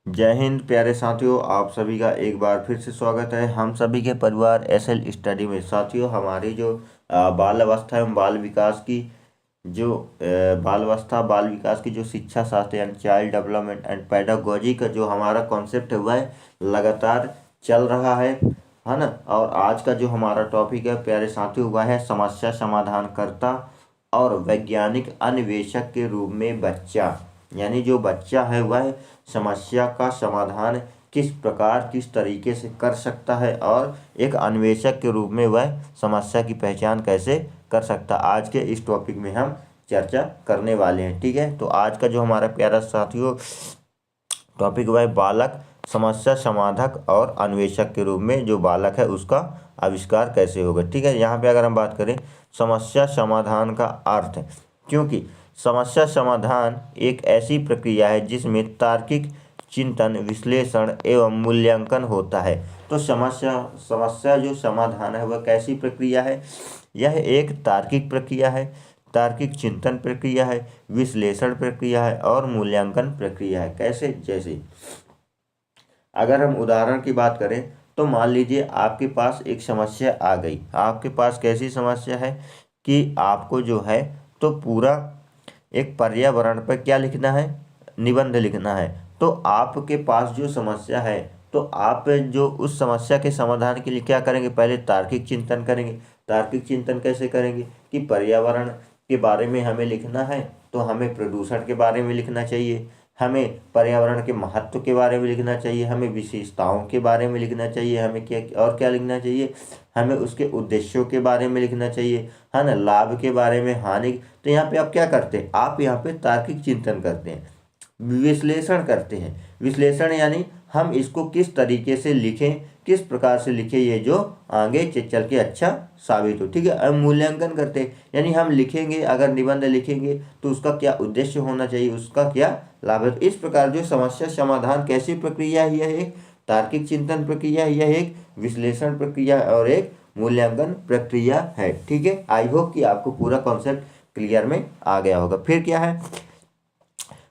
जय हिंद प्यारे साथियों, आप सभी का एक बार फिर से स्वागत है हम सभी के परिवार एसएल स्टडी में। साथियों, हमारी जो बाल अवस्था एवं बाल विकास की जो बाल अवस्था बाल विकास की जो शिक्षा शास्त्र यानी चाइल्ड डेवलपमेंट एंड पेडागोजी का जो हमारा कॉन्सेप्ट है वह लगातार चल रहा है ना। और आज का जो हमारा टॉपिक है प्यारे साथियों वह है समस्या समाधानकर्ता और वैज्ञानिक अन्वेषक के रूप में बच्चा। यानी जो बच्चा है वह समस्या का समाधान किस प्रकार किस तरीके से कर सकता है और एक अन्वेषक के रूप में वह समस्या की पहचान कैसे कर सकता। आज के इस टॉपिक में हम चर्चा करने वाले हैं। ठीक है, तो आज का जो हमारा प्यारा साथियों टॉपिक वह बालक समस्या समाधाक और अन्वेषक के रूप में जो बालक है उसका आविष्कार कैसे होगा। ठीक है, यहाँ पे अगर हम बात करें समस्या समाधान का अर्थ, क्योंकि समस्या समाधान एक ऐसी प्रक्रिया है जिसमें तार्किक चिंतन विश्लेषण एवं मूल्यांकन होता है। तो समस्या जो समाधान है वह कैसी प्रक्रिया है? यह एक तार्किक प्रक्रिया है, तार्किक चिंतन प्रक्रिया है, विश्लेषण प्रक्रिया है और मूल्यांकन प्रक्रिया है। कैसे? जैसे अगर हम उदाहरण की बात करें तो मान लीजिए आपके पास एक समस्या आ गई। आपके पास कैसी समस्या है कि आपको जो है तो पूरा एक पर्यावरण पर क्या लिखना है, निबंध लिखना है। तो आपके पास जो समस्या है तो आप जो उस समस्या के समाधान के लिए क्या करेंगे, पहले तार्किक चिंतन करेंगे। तार्किक चिंतन कैसे करेंगे कि पर्यावरण के बारे में हमें लिखना है तो हमें प्रदूषण के बारे में लिखना चाहिए, हमें पर्यावरण के महत्व के बारे में लिखना चाहिए, हमें विशेषताओं के बारे में लिखना चाहिए, हमें क्या और क्या लिखना चाहिए, हमें उसके उद्देश्यों के बारे में लिखना चाहिए, है ना, लाभ के बारे में, हानि। तो यहाँ पे आप क्या करते हैं, आप यहाँ पे तार्किक चिंतन करते हैं, विश्लेषण करते हैं। विश्लेषण यानी हम इसको किस तरीके से लिखें, किस प्रकार से लिखें ये जो आगे चल के अच्छा साबित हो। ठीक है, अब मूल्यांकन करते हैं यानी हम लिखेंगे, अगर निबंध लिखेंगे तो उसका क्या उद्देश्य होना चाहिए, उसका क्या लाभ है। इस प्रकार जो समस्या समाधान कैसी प्रक्रिया है, यह एक तार्किक चिंतन प्रक्रिया है, यह एक विश्लेषण प्रक्रिया और एक मूल्यांकन प्रक्रिया है। ठीक है, आई होप कि आपको पूरा कॉन्सेप्ट क्लियर में आ गया होगा। फिर क्या है,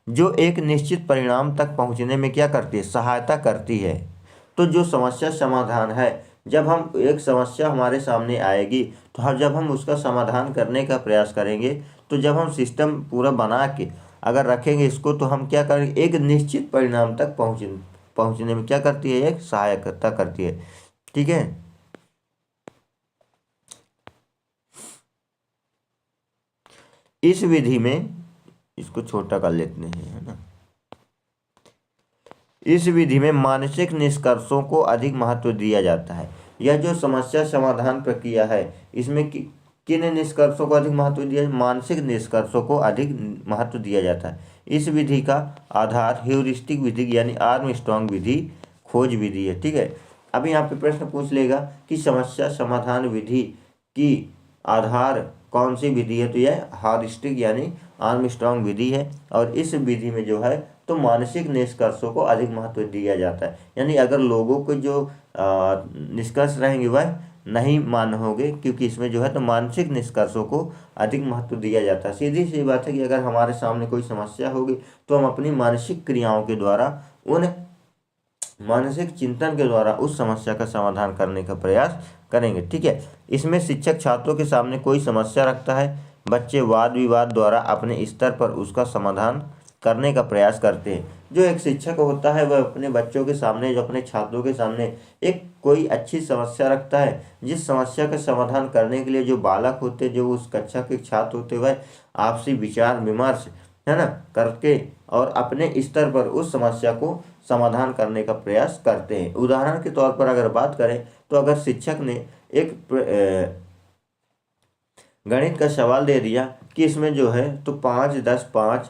जो एक निश्चित परिणाम तक पहुंचने में क्या करती है, सहायता करती है। तो जो समस्या समाधान है, जब हम एक समस्या हमारे सामने आएगी तो जब हम उसका समाधान करने का प्रयास करेंगे, तो जब हम सिस्टम पूरा बना के अगर रखेंगे इसको, तो हम क्या करेंगे, एक निश्चित परिणाम तक पहुंचने में क्या करती है, एक सहायता करती है। ठीक है, इस विधि में इसको छोटा कर लेते हैं, है ना। इस विधि में मानसिक निष्कर्षों को अधिक महत्व दिया जाता है। यह जो समस्या समाधान प्रक्रिया है इसमें किन निष्कर्षों को अधिक महत्व दिया, मानसिक निष्कर्षों को अधिक महत्व दिया जाता है। इस विधि का आधार ह्यूरिस्टिक विधि यानी आर्मस्ट्रांग विधि खोज विधि है। ठीक है, अभी यहाँ पे प्रश्न पूछ लेगा कि समस्या समाधान विधि की आधार कौन सी विधि है, तो यह ह्यूरिस्टिक यानी आर्मस्ट्रांग विधि है। और इस विधि में जो है तो मानसिक निष्कर्षों को अधिक महत्व दिया जाता है। यानी अगर लोगों को जो निष्कर्ष रहेंगे वह नहीं मान्य होंगे, क्योंकि इसमें जो है तो मानसिक निष्कर्षों को अधिक महत्व दिया जाता है। सीधी सी बात है कि अगर हमारे सामने कोई समस्या होगी तो हम अपनी मानसिक क्रियाओं के द्वारा, उन मानसिक चिंतन के द्वारा उस समस्या का समाधान करने का प्रयास करेंगे। ठीक है, इसमें शिक्षक छात्रों के सामने कोई समस्या रखता है, बच्चे वाद विवाद द्वारा अपने स्तर पर उसका समाधान करने का प्रयास करते हैं। जो एक शिक्षक होता है वह अपने बच्चों के सामने, जो अपने छात्रों के सामने एक कोई अच्छी समस्या रखता है, जिस समस्या का समाधान करने के लिए जो बालक होते, जो उस कक्षा के छात्र होते, वह आपसी विचार विमर्श, है ना, करके और अपने स्तर पर उस समस्या को समाधान करने का प्रयास करते हैं। उदाहरण के तौर पर अगर बात करें तो अगर शिक्षक ने एक गणित का सवाल दे दिया कि इसमें जो है तो 5 10 5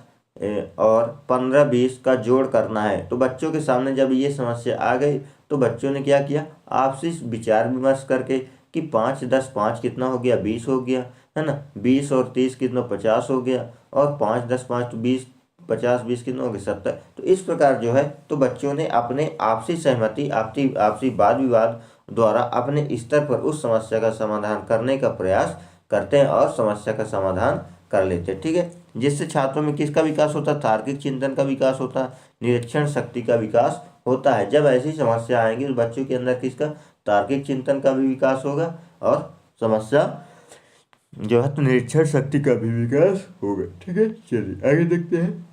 और 15 20 का जोड़ करना है, तो बच्चों के सामने जब ये समस्या आ गई तो बच्चों ने क्या किया, आपसी विचार विमर्श करके कि 5 10 5 कितना हो गया, 20 हो गया, है ना, 20 और 30 कितना, 50 हो गया, और 5 10 5 तो 20 50 20 कितना हो गया, 70। तो इस प्रकार जो है तो बच्चों ने अपने आपसी सहमति, आपसी आपसी वाद विवाद द्वारा अपने स्तर पर उस समस्या का समाधान करने का प्रयास करते हैं और समस्या का समाधान कर लेते हैं। ठीक है, जिससे छात्रों में किसका विकास होता है? तार्किक चिंतन का विकास होता है, निरीक्षण शक्ति का विकास होता है। जब ऐसी समस्या आएंगी तो बच्चों के अंदर किसका? तार्किक चिंतन का भी विकास होगा और समस्या जो है तो निरीक्षण शक्ति का भी विकास होगा। ठीक है, चलिए आगे देखते हैं।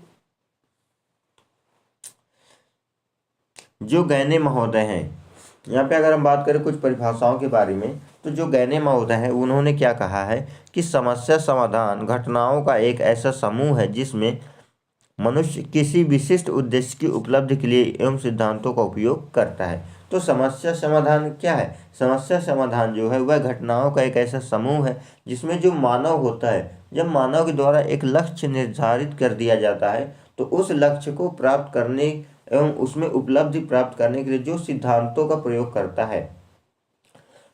जो गैने महोदय हैं, यहाँ पे अगर हम बात करें कुछ परिभाषाओं के बारे में, तो जो गैने महोदय हैं उन्होंने क्या कहा है कि समस्या समाधान घटनाओं का एक ऐसा समूह है जिसमें मनुष्य किसी विशिष्ट उद्देश्य की उपलब्धि के लिए एवं सिद्धांतों का उपयोग करता है। तो समस्या समाधान क्या है? समस्या समाधान जो है वह घटनाओं का एक ऐसा समूह है जिसमें जो मानव होता है, जब मानव के द्वारा एक लक्ष्य निर्धारित कर दिया जाता है तो उस लक्ष्य को प्राप्त करने एवं उसमें उपलब्धि प्राप्त करने के लिए जो सिद्धांतों का प्रयोग करता है,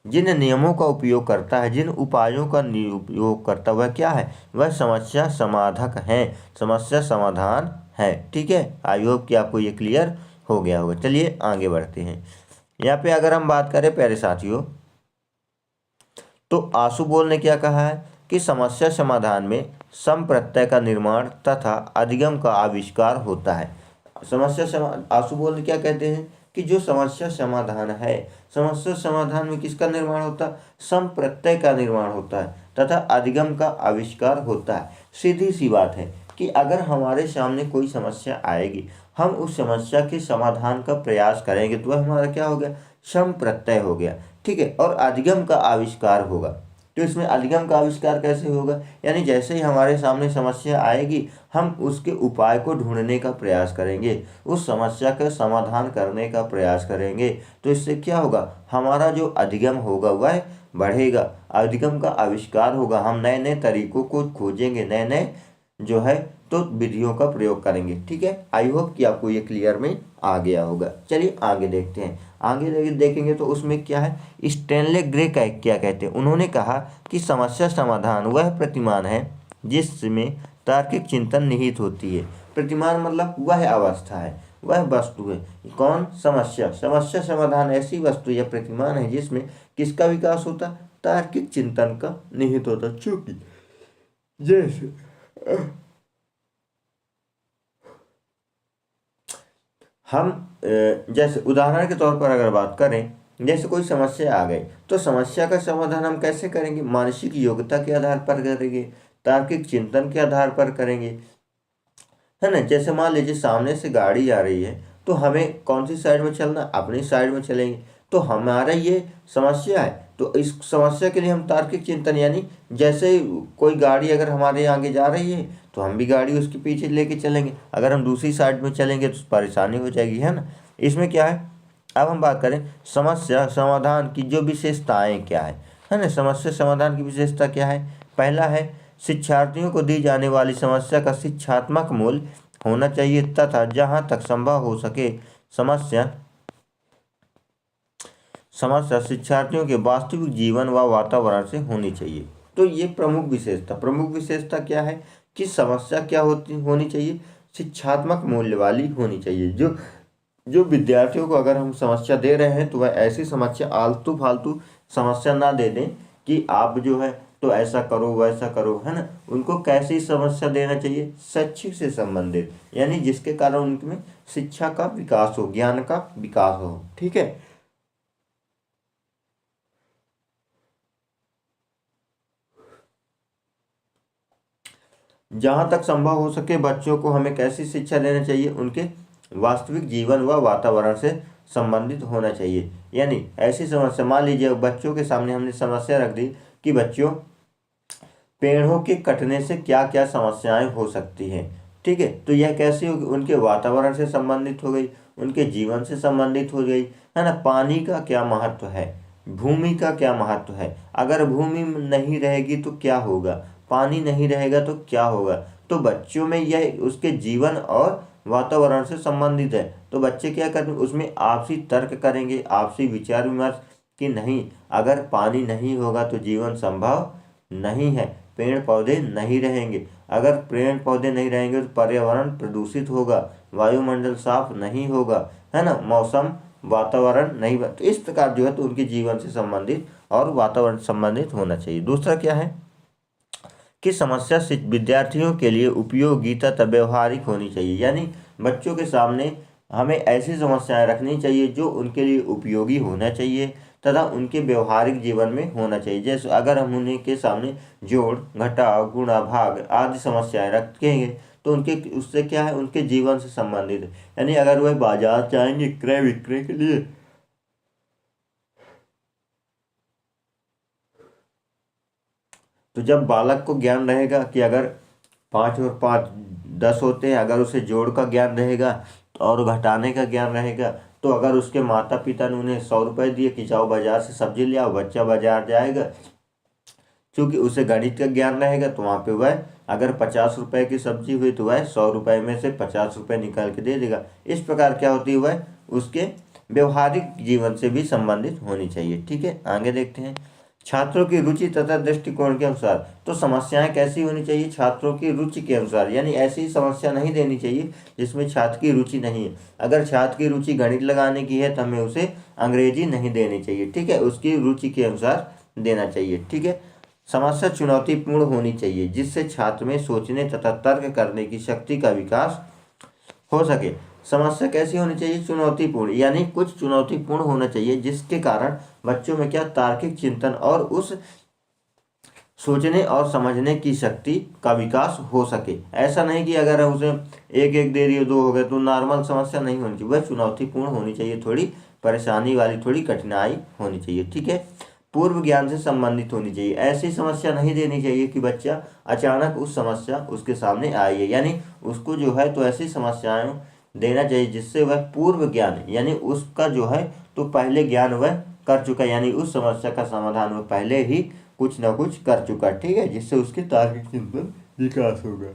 जिन नियमों का उपयोग करता है, जिन उपायों का उपयोग करता है, वह क्या है? वह समस्या समाधक है, समस्या समाधान है। ठीक है, आई होप कि आपको ये क्लियर हो गया होगा। चलिए आगे बढ़ते हैं। यहाँ पे अगर हम बात करें प्यारे साथियों, तो आशुबोल ने क्या कहा है कि समस्या समाधान में संप्रत्यय का निर्माण तथा अधिगम का आविष्कार होता है। आशुबोल ने क्या कहते हैं कि जो समस्या समाधान है, समस्या समाधान में किसका निर्माण होता है? संप्रत्यय का निर्माण होता है तथा अधिगम का आविष्कार होता है। सीधी सी बात है कि अगर हमारे सामने कोई समस्या आएगी, हम उस समस्या के समाधान का प्रयास करेंगे तो वह हमारा क्या हो गया? संप्रत्यय हो गया। ठीक है, और अधिगम का आविष्कार होगा। तो इसमें अधिगम का आविष्कार कैसे होगा? यानी जैसे ही हमारे सामने समस्या आएगी, हम उसके उपाय को ढूंढने का प्रयास करेंगे, उस समस्या का समाधान करने का प्रयास करेंगे। तो इससे क्या होगा? हमारा जो अधिगम होगा वह बढ़ेगा, अधिगम का आविष्कार होगा। हम नए नए तरीकों को खोजेंगे, नए नए जो है तो विधियों का प्रयोग करेंगे। ठीक है, आई होप कि आपको ये क्लियर में आ गया होगा। चलिए आगे देखते हैं। आगे देखेंगे तो उसमें क्या है, स्टैनले ग्रे का क्या कहते हैं। उन्होंने कहा कि समस्या समाधान वह प्रतिमान है जिसमें तार्किक चिंतन निहित होती है। प्रतिमान मतलब वह अवस्था है, वह वस्तु है। कौन? समस्या। समस्या समाधान ऐसी वस्तु या प्रतिमान है जिसमें किसका विकास होता? तार्किक चिंतन का निहित होता। चूंकि जैसे हम जैसे उदाहरण के तौर पर अगर बात करें, जैसे कोई समस्या आ गई तो समस्या का समाधान हम कैसे करेंगे? मानसिक योग्यता के आधार पर करेंगे, तार्किक चिंतन के आधार पर करेंगे, है ना। जैसे मान लीजिए सामने से गाड़ी आ रही है तो हमें कौन सी साइड में चलना? अपनी साइड में चलेंगे। तो हमारा ये समस्या है, तो इस समस्या के लिए हम तार्किक चिंतन, यानी जैसे कोई गाड़ी अगर हमारे आगे जा रही है तो हम भी गाड़ी उसके पीछे लेके चलेंगे। अगर हम दूसरी साइड में चलेंगे तो परेशानी हो जाएगी, है ना। इसमें क्या है, अब हम बात करें समस्या समाधान की जो विशेषताएं क्या है ना। समस्या समाधान की विशेषता क्या है? पहला है, शिक्षार्थियों को दी जाने वाली समस्या का शिक्षात्मक मूल्य होना चाहिए तथा जहां तक संभव हो सके समस्या शिक्षार्थियों के वास्तविक जीवन व वातावरण से होनी चाहिए। तो ये प्रमुख विशेषता क्या है कि समस्या क्या होनी चाहिए? शिक्षात्मक मूल्य वाली होनी चाहिए। जो विद्यार्थियों को अगर हम समस्या दे रहे हैं तो वह ऐसी समस्या आलतू फालतू समस्या ना दे दें कि आप जो है तो ऐसा करो वैसा करो, है ना। उनको कैसी समस्या देना चाहिए? शैक्षिक से संबंधित, यानी जिसके कारण उनमें शिक्षा का विकास हो, ज्ञान का विकास हो। ठीक है, जहाँ तक संभव हो सके बच्चों को हमें कैसी शिक्षा देना चाहिए? उनके वास्तविक जीवन व वातावरण से संबंधित होना चाहिए। यानी ऐसी समस्या, मान लीजिए बच्चों के सामने हमने समस्या रख दी कि बच्चों पेड़ों के कटने से क्या क्या समस्याएं हो सकती हैं। ठीक है, तो यह कैसी होगी? उनके वातावरण से संबंधित हो गई, उनके जीवन से संबंधित हो गई, है ना। पानी का क्या महत्व है, भूमि का क्या महत्व है, अगर भूमि नहीं रहेगी तो क्या होगा, पानी नहीं रहेगा तो क्या होगा। तो बच्चों में यह उसके जीवन और वातावरण से संबंधित है। तो बच्चे क्या करेंगे? उसमें आपसी तर्क करेंगे, आपसी विचार विमर्श कि नहीं, अगर पानी नहीं होगा तो जीवन संभव नहीं है, पेड़ पौधे नहीं रहेंगे, अगर पेड़ पौधे नहीं रहेंगे तो पर्यावरण प्रदूषित होगा, वायुमंडल साफ नहीं होगा, है ना, मौसम वातावरण नहीं। तो इस प्रकार जो है तो उनके जीवन से संबंधित और वातावरण संबंधित होना चाहिए। दूसरा क्या है कि समस्या विद्यार्थियों के लिए उपयोगी तथा व्यवहारिक होनी चाहिए। यानी बच्चों के सामने हमें ऐसी समस्याएं रखनी चाहिए जो उनके लिए उपयोगी होना चाहिए तथा उनके व्यवहारिक जीवन में होना चाहिए। जैसे अगर हम उन्हीं के सामने जोड़, घटाव, गुणा, भाग आदि समस्याएं रखेंगे तो उनके उससे क्या है, उनके जीवन से संबंधित है। यानी अगर वह बाजार जाएंगे क्रय विक्रय के लिए तो जब बालक को ज्ञान रहेगा कि अगर 5 और 5 10 होते हैं, अगर उसे जोड़ का ज्ञान रहेगा और घटाने का ज्ञान रहेगा, तो अगर उसके माता पिता ने उन्हें 100 रुपये दिए कि जाओ बाजार से सब्जी ले आओ, बच्चा बाजार जाएगा। क्योंकि उसे गणित का ज्ञान रहेगा तो वहाँ पे वह अगर 50 रुपये की सब्जी हुई तो वह 100 रुपये में से 50 रुपये निकाल के दे देगा। इस प्रकार क्या होती है, वह उसके व्यवहारिक जीवन से भी संबंधित होनी चाहिए। ठीक है, आगे देखते हैं। छात्रों की रुचि तथा दृष्टिकोण के अनुसार, तो समस्याएं कैसी होनी चाहिए, छात्रों की रुचि के अनुसार। यानी ऐसी समस्या नहीं देनी चाहिए जिसमें छात्र की रुचि नहीं है। अगर छात्र की रुचि गणित लगाने की है तो हमें उसे अंग्रेजी नहीं देनी चाहिए। ठीक है, उसकी रुचि के अनुसार देना चाहिए। ठीक है, समस्या चुनौतीपूर्ण होनी चाहिए जिससे छात्र में सोचने तथा तर्क करने की शक्ति का विकास हो सके। समस्या कैसी होनी चाहिए, चुनौतीपूर्ण, यानी कुछ चुनौतीपूर्ण होना चाहिए जिसके कारण बच्चों में क्या, तार्किक चिंतन और उस सोचने और समझने की शक्ति का विकास हो सके। ऐसा नहीं कि अगर हम उसे एक एक दे दिए 2 हो गए, तो नॉर्मल समस्या नहीं होनी चाहिए, वह चुनौतीपूर्ण होनी चाहिए, थोड़ी परेशानी वाली, थोड़ी कठिनाई होनी चाहिए। ठीक है, पूर्व ज्ञान से संबंधित होनी चाहिए। ऐसी समस्या नहीं देनी चाहिए कि बच्चा अचानक उस समस्या उसके सामने आई है। यानी उसको जो है तो ऐसी समस्याएं देना चाहिए जिससे वह पूर्व ज्ञान, यानी उसका जो है तो पहले ज्ञान वह कर चुका, यानी उस समस्या का समाधान वह पहले ही कुछ ना कुछ कर चुका। ठीक है, जिससे उसकी तार्किक चिंतन विकास होगा।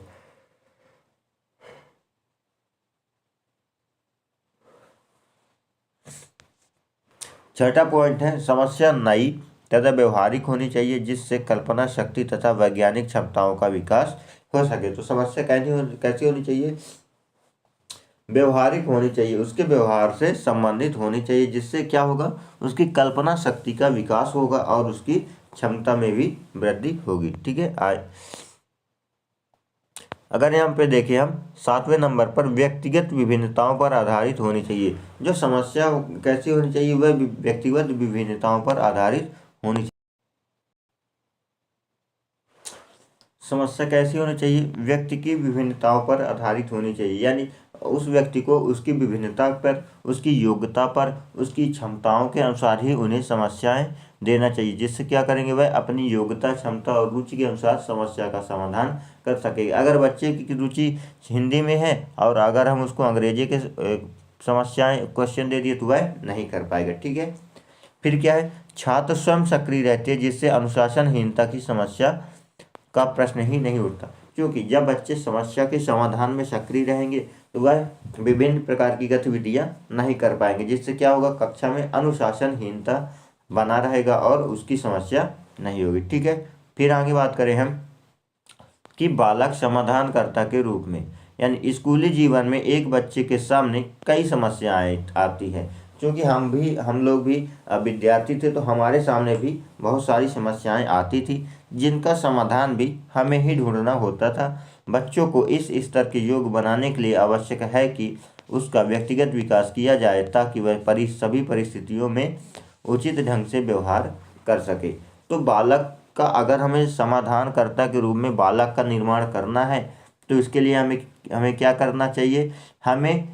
छठा पॉइंट है, समस्या नई तथा व्यवहारिक होनी चाहिए जिससे कल्पना शक्ति तथा वैज्ञानिक क्षमताओं का विकास हो सके। तो समस्या कैसी होनी चाहिए, व्यवहारिक होनी चाहिए, उसके व्यवहार से संबंधित होनी चाहिए जिससे क्या होगा, उसकी कल्पना शक्ति का विकास होगा और उसकी क्षमता में भी वृद्धि होगी। ठीक है, अगर यहाँ पे देखें हम 7वें नंबर पर व्यक्तिगत विभिन्नताओं पर आधारित होनी चाहिए। जो समस्या कैसी होनी चाहिए, वह व्यक्तिगत विभिन्नताओं पर आधारित होनी चाहिए। समस्या कैसी होनी चाहिए, व्यक्ति की विभिन्नताओं पर आधारित होनी चाहिए। यानी उस व्यक्ति को उसकी विभिन्नता पर, उसकी योग्यता पर, उसकी क्षमताओं के अनुसार ही उन्हें समस्याएं देना चाहिए, जिससे क्या करेंगे, वह अपनी योग्यता, क्षमता और रुचि के अनुसार समस्या का समाधान कर सकेगा। अगर बच्चे की रुचि हिंदी में है और अगर हम उसको अंग्रेजी के समस्याएं क्वेश्चन दे दिए तो वह नहीं कर पाएगा। ठीक है, फिर क्या है, छात्र स्वयं सक्रिय रहते हैं जिससे अनुशासनहीनता की समस्या का प्रश्न ही नहीं उठता। क्योंकि जब बच्चे समस्या के समाधान में सक्रिय रहेंगे तो वह विभिन्न प्रकार की गतिविधियां नहीं कर पाएंगे, जिससे क्या होगा, कक्षा में अनुशासनहीनता बना रहेगा और उसकी समस्या नहीं होगी। ठीक है, फिर आगे बात करें हम कि बालक समाधानकर्ता के रूप में, यानी स्कूली जीवन में एक बच्चे के सामने कई समस्याएं आती हैं। क्योंकि हम लोग भी विद्यार्थी थे तो हमारे सामने भी बहुत सारी समस्याएं आती थी जिनका समाधान भी हमें ही ढूंढना होता था। बच्चों को इस स्तर के योग्य बनाने के लिए आवश्यक है कि उसका व्यक्तिगत विकास किया जाए ताकि वह सभी परिस्थितियों में उचित ढंग से व्यवहार कर सके। तो बालक का अगर हमें समाधानकर्ता के रूप में बालक का निर्माण करना है तो इसके लिए हमें क्या करना चाहिए, हमें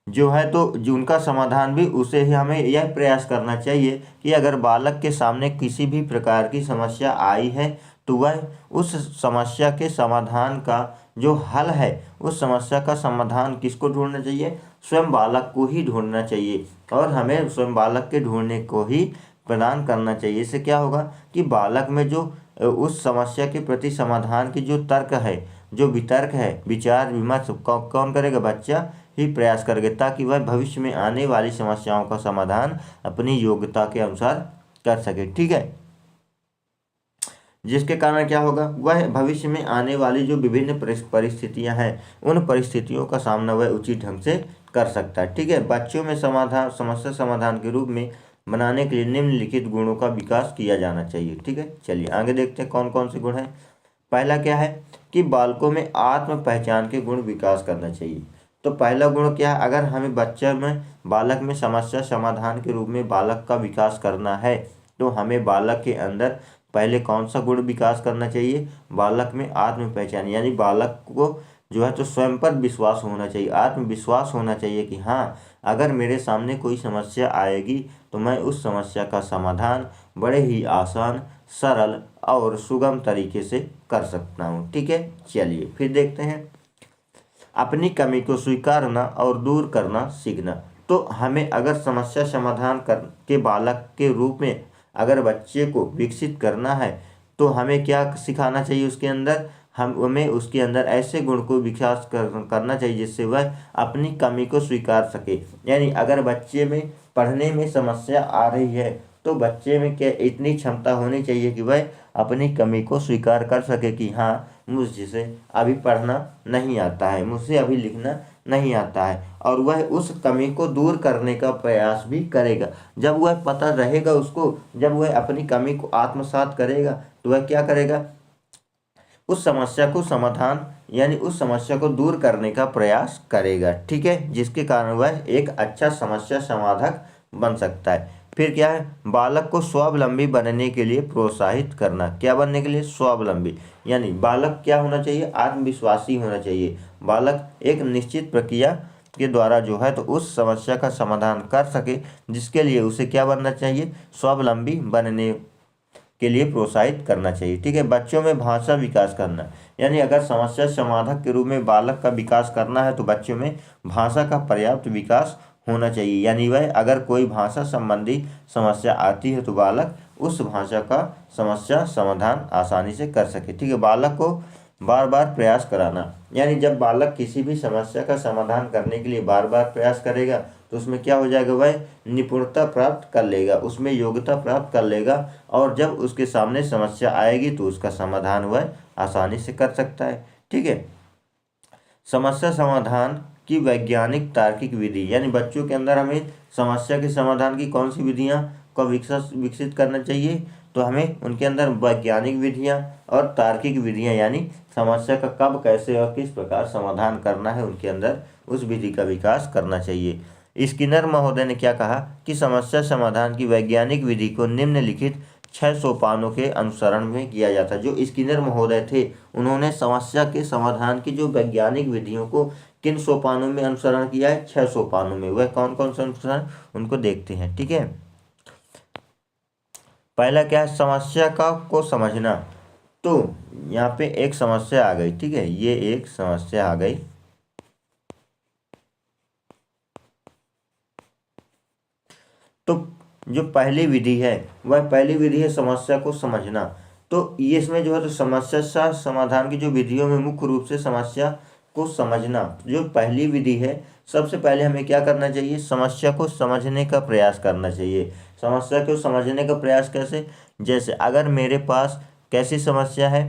जो है तो जो उनका समाधान भी उसे ही हमें यह प्रयास करना चाहिए कि अगर बालक के सामने किसी भी प्रकार की समस्या आई है तो वह उस समस्या के समाधान का जो हल है, उस समस्या का समाधान किसको ढूंढना चाहिए, स्वयं बालक को ही ढूंढना चाहिए और हमें स्वयं बालक के ढूंढने को ही प्रदान करना चाहिए। इससे क्या होगा कि बालक में जो उस समस्या के प्रति समाधान की जो तर्क है, जो वितर्क है, विचार विमर्श कौन करेगा, बच्चा ही प्रयास करेगा, ताकि वह भविष्य में आने वाली समस्याओं का समाधान अपनी योग्यता के अनुसार कर सके। ठीक है, जिसके कारण क्या होगा, वह भविष्य में आने वाली जो विभिन्न परिस्थितियां हैं उन परिस्थितियों का सामना वह उचित ढंग से कर सकता है। ठीक है, बच्चों में समस्या समाधान के रूप में बनाने के लिए निम्नलिखित गुणों का विकास किया जाना चाहिए। ठीक है, चलिए आगे देखते हैं कौन कौन से गुण हैं। पहला क्या है कि बालकों में आत्म पहचान के गुण विकास करना चाहिए। तो पहला गुण क्या है, अगर हमें बच्चे में बालक में समस्या समाधान के रूप में बालक का विकास करना है तो हमें बालक के अंदर पहले कौन सा गुण विकास करना चाहिए, बालक में आत्म पहचान, यानी बालक को जो है तो स्वयं पर विश्वास होना चाहिए, आत्मविश्वास होना चाहिए कि हाँ, अगर मेरे सामने कोई समस्या आएगी तो मैं उस समस्या का समाधान बड़े ही आसान, सरल और सुगम तरीके से कर सकता हूँ। ठीक है, चलिए फिर देखते हैं अपनी कमी को स्वीकारना और दूर करना सीखना। तो हमें अगर समस्या समाधान कर के बालक के रूप में अगर बच्चे को विकसित करना है तो हमें क्या सिखाना चाहिए, उसके अंदर हमें उसके अंदर ऐसे गुण को विकास करना चाहिए जिससे वह अपनी कमी को स्वीकार सके। यानी अगर बच्चे में पढ़ने में समस्या आ रही है तो बच्चे में क्या इतनी क्षमता होनी चाहिए कि वह अपनी कमी को स्वीकार कर सके कि हाँ, मुझसे अभी पढ़ना नहीं आता है, मुझसे अभी लिखना नहीं आता है, और वह उस कमी को दूर करने का प्रयास भी करेगा। जब वह पता रहेगा उसको, जब वह अपनी कमी को आत्मसात करेगा तो वह क्या करेगा, उस समस्या को समाधान यानी उस समस्या को दूर करने का प्रयास करेगा। ठीक है, जिसके कारण वह एक अच्छा समस्या समाधान बन सकता है। फिर क्या है, बालक को स्वावलंबी बनने के लिए प्रोत्साहित करना। क्या बनने के लिए, स्वावलंबी, यानी बालक क्या होना चाहिए, आत्मविश्वासी होना चाहिए। बालक एक निश्चित प्रक्रिया के द्वारा जो है तो उस समस्या का समाधान कर सके, जिसके लिए उसे क्या बनना चाहिए, स्वावलंबी बनने के लिए प्रोत्साहित करना चाहिए। ठीक है, बच्चों में भाषा विकास करना, यानी अगर समस्या समाधान के रूप में बालक का विकास करना है तो बच्चों में भाषा का पर्याप्त विकास होना चाहिए। यानी वह अगर कोई भाषा संबंधी समस्या आती है तो बालक उस भाषा का समस्या समाधान आसानी से कर सके। ठीक है, बालक को बार बार प्रयास कराना, यानी जब बालक किसी भी समस्या का समाधान करने के लिए बार बार प्रयास करेगा तो उसमें क्या हो जाएगा, वह निपुणता प्राप्त कर लेगा, उसमें योग्यता प्राप्त कर लेगा, और जब उसके सामने समस्या आएगी तो उसका समाधान वह आसानी से कर सकता है। ठीक है, समस्या समाधान की वैज्ञानिक तार्किक विधि, यानी बच्चों के अंदर हमें समस्या के समाधान की कौन सी विधियां को विकसित करना चाहिए, तो हमें उनके अंदर वैज्ञानिक विधियां और तार्किक विधियां, यानी समस्या का कब, कैसे और किस प्रकार समाधान करना है, उनके अंदर उस विधि का विकास करना चाहिए। स्किनर महोदय ने क्या कहा कि समस्या समाधान की वैज्ञानिक विधि को निम्नलिखित 6 सोपानों के अनुसरण में किया जाता है। जो स्किनर महोदय थे उन्होंने समस्या के समाधान की जो वैज्ञानिक विधियों को किन सोपानों में अनुसरण किया है, 6 सोपानों में। वह कौन कौन से अनुसरण, उनको देखते हैं। ठीक है, पहला क्या है, समस्या का को समझना। तो यहाँ पे एक समस्या आ गई, ठीक है, ये एक समस्या आ गई, तो जो पहली विधि है वह पहली विधि है समस्या को समझना। तो ये इसमें जो है तो समस्या समाधान की जो विधियों में मुख्य रूप से समस्या को समझना जो पहली विधि है, सबसे पहले हमें क्या करना चाहिए, समस्या को समझने का प्रयास करना चाहिए। समस्या को समझने का प्रयास कैसे, जैसे अगर मेरे पास कैसी समस्या है,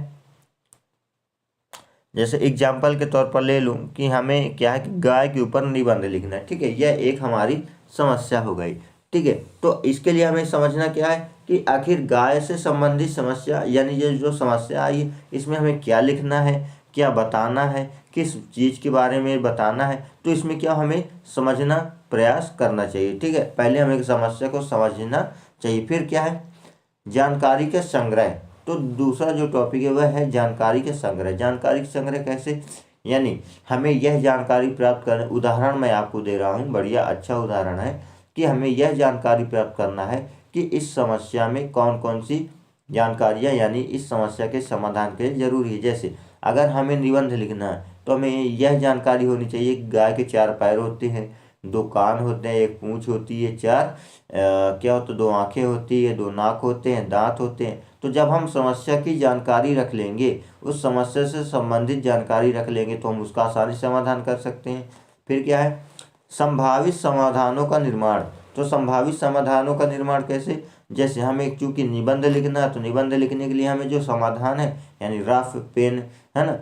जैसे एग्जाम्पल के तौर पर ले लूँ कि हमें क्या है कि गाय के ऊपर निबंध लिखना है। ठीक है, यह एक हमारी समस्या हो गई। ठीक है, तो इसके लिए हमें समझना क्या है कि आखिर गाय से संबंधित समस्या, यानी ये जो समस्या आई है इसमें हमें क्या लिखना है, क्या बताना है, किस चीज़ के बारे में बताना है, तो इसमें क्या हमें समझना प्रयास करना चाहिए। ठीक है, पहले हमें समस्या को समझना चाहिए। फिर क्या है, जानकारी के संग्रह। तो दूसरा जो टॉपिक है वह है जानकारी के संग्रह। जानकारी के संग्रह कैसे, यानी हमें यह जानकारी प्राप्त करना, उदाहरण मैं आपको दे रहा हूँ, बढ़िया अच्छा उदाहरण है कि हमें यह जानकारी प्राप्त करना है कि इस समस्या में कौन कौन सी जानकारियाँ, यानी इस समस्या के समाधान के लिए जरूरी है। जैसे अगर हमें निबंध लिखना है तो हमें यह जानकारी होनी चाहिए कि गाय के 4 पैर होते हैं, 2 कान होते हैं, 1 पूँछ होती है, 4 क्या होता है, 2 आँखें होती है, 2 नाक होते हैं, दांत होते हैं। तो जब हम समस्या की जानकारी रख लेंगे, उस समस्या से संबंधित जानकारी रख लेंगे तो हम उसका आसानी से समाधान कर सकते हैं। फिर क्या है, संभावित समाधानों का निर्माण। तो संभावित समाधानों का निर्माण कैसे, जैसे हमें चूंकि निबंध लिखना है तो निबंध लिखने के लिए हमें जो समाधान है, यानी रफ, पेन, है ना,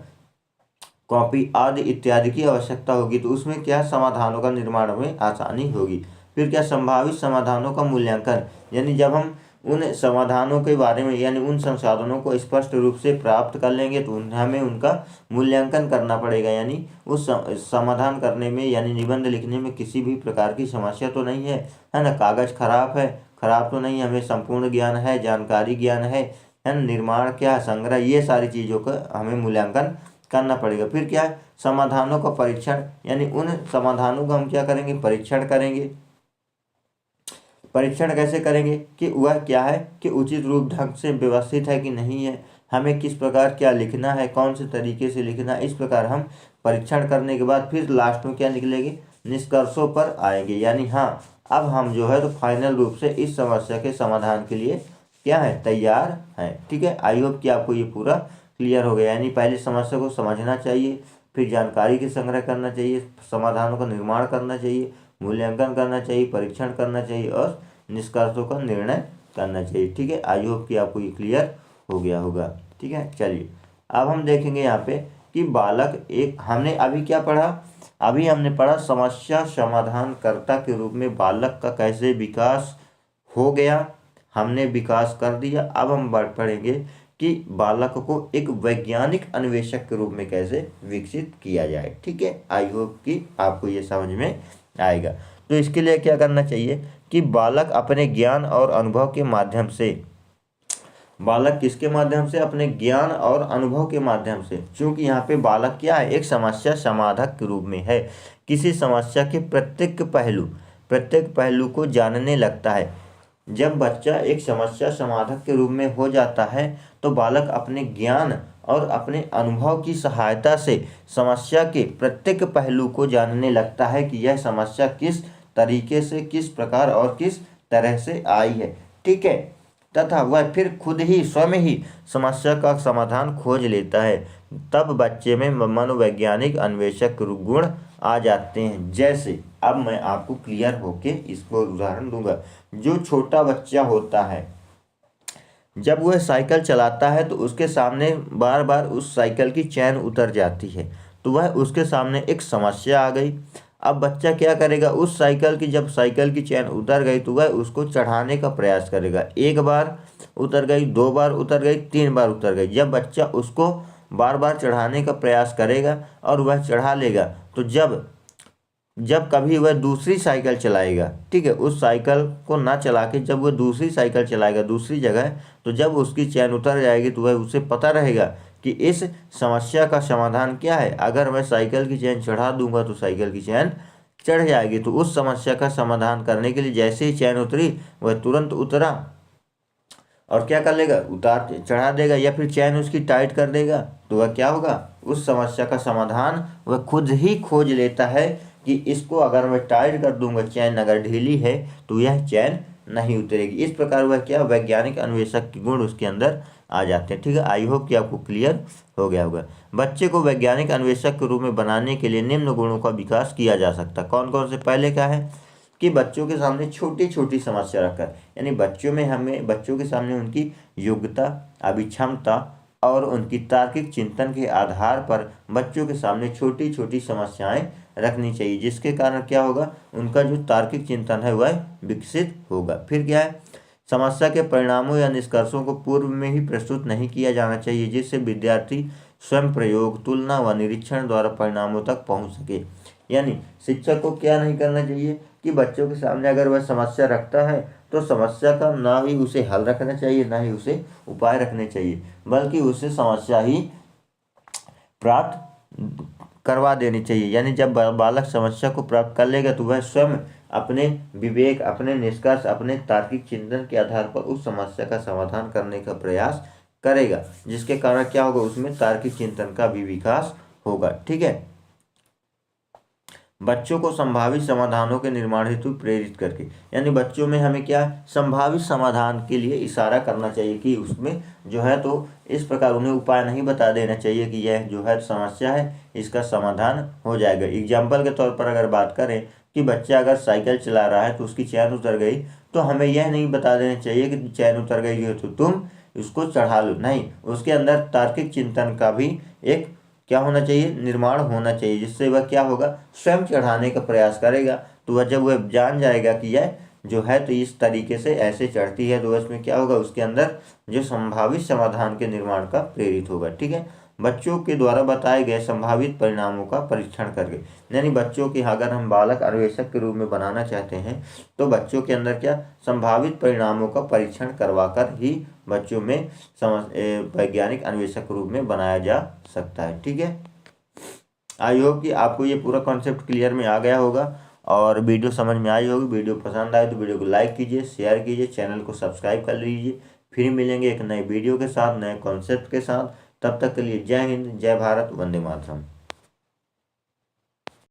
कॉपी आदि इत्यादि की आवश्यकता होगी, तो उसमें क्या समाधानों का निर्माण में आसानी होगी। फिर क्या, संभावित समाधानों का मूल्यांकन, यानी जब हम उन समाधानों के बारे में यानी उन संसाधनों को स्पष्ट रूप से प्राप्त कर लेंगे तो हमें उनका मूल्यांकन करना पड़ेगा, यानी उस समाधान करने में यानी निबंध लिखने में किसी भी प्रकार की समस्या तो नहीं है ना, कागज खराब है, खराब तो नहीं, हमें संपूर्ण ज्ञान है, जानकारी ज्ञान है ना, निर्माण क्या, संग्रह, ये सारी चीज़ों का हमें मूल्यांकन करना पड़ेगा। फिर क्या है, समाधानों का परीक्षण, यानी उन समाधानों का हम क्या करेंगे, परीक्षण करेंगे। परीक्षण कैसे करेंगे कि वह क्या है कि उचित रूप ढंग से व्यवस्थित है कि नहीं है, हमें किस प्रकार क्या लिखना है, कौन से तरीके से लिखना है, इस प्रकार हम परीक्षण करने के बाद फिर लास्ट में क्या निकलेंगे, निष्कर्षों पर आएंगे, यानी हाँ अब हम जो है तो फाइनल रूप से इस समस्या के समाधान के लिए क्या है, तैयार हैं। ठीक है, आई होप कि आपको ये पूरा क्लियर हो गया। यानी पहले समस्या को समझना चाहिए, फिर जानकारी की संग्रह करना चाहिए, समाधानों का निर्माण करना चाहिए, मूल्यांकन करना चाहिए, परीक्षण करना चाहिए और निष्कर्षों का निर्णय करना चाहिए। ठीक है, आई होप कि आपको ये क्लियर हो गया होगा। ठीक है, चलिए अब हम देखेंगे यहाँ पे कि बालक एक, हमने अभी क्या पढ़ा, अभी हमने पढ़ा समस्या समाधानकर्ता के रूप में बालक का कैसे विकास हो गया, हमने विकास कर दिया। अब हम पढ़ेंगे कि बालक को एक वैज्ञानिक अन्वेषक के रूप में कैसे विकसित किया जाए। ठीक है, आई होप कि आपको ये समझ में आएगा। तो इसके लिए क्या करना चाहिए कि बालक अपने ज्ञान और अनुभव के माध्यम से, बालक किसके माध्यम से, अपने ज्ञान और अनुभव के माध्यम से, क्योंकि यहाँ पे बालक क्या है, एक समस्या समाधान के रूप में है, किसी समस्या के प्रत्येक पहलू को जानने लगता है। जब बच्चा एक समस्या समाधान के रूप में हो जाता है तो बालक अपने ज्ञान और अपने अनुभव की सहायता से समस्या के प्रत्येक पहलू को जानने लगता है कि यह समस्या किस तरीके से, किस प्रकार और किस तरह से आई है। ठीक है, तथा वह फिर खुद ही स्वयं ही समस्या का समाधान खोज लेता है। तब बच्चे में मनोवैज्ञानिक अन्वेषक गुण आ जाते हैं। जैसे अब मैं आपको क्लियर होके इसको उदाहरण दूंगा। जो छोटा बच्चा होता है जब वह साइकिल चलाता है तो उसके सामने बार बार उस साइकिल की चैन उतर जाती है, तो वह उसके सामने एक समस्या आ गई। अब बच्चा क्या करेगा, उस साइकिल की, जब साइकिल की चैन उतर गई तो वह उसको चढ़ाने का प्रयास करेगा। एक बार उतर गई, दो बार उतर गई, तीन बार उतर गई। जब बच्चा उसको बार बार चढ़ाने का प्रयास करेगा और वह चढ़ा लेगा, तो जब कभी वह दूसरी साइकिल चलाएगा, ठीक है, उस साइकिल को ना चला के जब वह दूसरी साइकिल चलाएगा दूसरी जगह, तो जब उसकी चैन उतर जाएगी तो वह उसे पता रहेगा कि इस समस्या का समाधान क्या है। अगर मैं साइकिल की चैन चढ़ा दूंगा तो साइकिल की चैन चढ़ जाएगी। तो उस समस्या का समाधान करने के लिए जैसे ही चैन उतरी वह तुरंत उतरा और क्या कर लेगा, उतार चढ़ा देगा, या फिर चैन उसकी टाइट कर देगा, तो वह क्या होगा, उस समस्या का समाधान वह खुद ही खोज लेता है कि इसको अगर मैं टाइट कर दूंगा, चैन अगर ढीली है तो यह चैन नहीं उतरेगी। इस प्रकार वह क्या, वैज्ञानिक अन्वेषक के गुण उसके अंदर आ जाते हैं। ठीक है, आई होप कि आपको क्लियर हो गया होगा। बच्चे को वैज्ञानिक अन्वेषक के रूप में बनाने के लिए निम्न गुणों का विकास किया जा सकता है। कौन कौन से, पहले क्या है कि बच्चों के सामने छोटी छोटी समस्या रखकर, यानी बच्चों के सामने उनकी योग्यता, अभिक्षमता और उनकी तार्किक चिंतन के आधार पर बच्चों के सामने छोटी छोटी समस्याएं रखनी चाहिए, जिसके कारण क्या होगा, उनका जो तार्किक चिंतन है वह विकसित होगा। फिर क्या है, समस्या के परिणामों या निष्कर्षों को पूर्व में ही प्रस्तुत नहीं किया जाना चाहिए, जिससे विद्यार्थी स्वयं प्रयोग, तुलना व निरीक्षण द्वारा परिणामों तक पहुंच सके। यानी शिक्षक को क्या नहीं करना चाहिए कि बच्चों के सामने अगर वह समस्या रखता है तो समस्या का ना ही उसे हल रखना चाहिए, ना ही उसे उपाय रखने चाहिए, बल्कि उसे समस्या ही प्राप्त करवा देनी चाहिए। यानी जब बालक समस्या को प्राप्त कर लेगा तो वह स्वयं अपने विवेक, अपने निष्कर्ष, अपने तार्किक चिंतन के आधार पर उस समस्या का समाधान करने का प्रयास करेगा, जिसके कारण क्या होगा, उसमें तार्किक चिंतन का भी विकास होगा। ठीक है, बच्चों को संभावित समाधानों के निर्माण हेतु प्रेरित करके, यानी बच्चों में हमें क्या, संभावित समाधान के लिए इशारा करना चाहिए कि उसमें जो है तो इस प्रकार उन्हें उपाय नहीं बता देना चाहिए कि यह जो है समस्या है, इसका समाधान हो जाएगा। एग्जाम्पल के तौर पर अगर बात करें कि बच्चा अगर साइकिल चला रहा है तो उसकी चैन उतर गई, तो हमें यह नहीं बता देना चाहिए कि चैन उतर गई है तो तुम इसको चढ़ा लो, नहीं, उसके अंदर तार्किक चिंतन का भी एक क्या होना चाहिए, निर्माण होना चाहिए, जिससे वह क्या होगा, स्वयं चढ़ाने का प्रयास करेगा। तो वह जब वह जान जाएगा कि यह जो है तो इस तरीके से ऐसे चढ़ती है, तो इसमें क्या होगा, उसके अंदर जो संभावित समाधान के निर्माण का प्रेरित होगा। ठीक है, बच्चों के द्वारा बताए गए संभावित परिणामों का परीक्षण करके, यानी बच्चों की अगर हम बालक अन्वेषक के रूप में बनाना चाहते हैं तो बच्चों के अंदर क्या संभावित परिणामों का परीक्षण करवा कर ही बच्चों में वैज्ञानिक अन्वेषक के रूप में बनाया जा सकता है। ठीक है, आई होप कि आपको ये पूरा कॉन्सेप्ट क्लियर में आ गया होगा और वीडियो समझ में आई होगी। वीडियो पसंद आए तो वीडियो को लाइक कीजिए, शेयर कीजिए, चैनल को सब्सक्राइब कर लीजिए। फिर मिलेंगे एक नए वीडियो के साथ, नए कॉन्सेप्ट के साथ। तब तक के लिए जय हिंद, जय भारत, वंदे मातरम।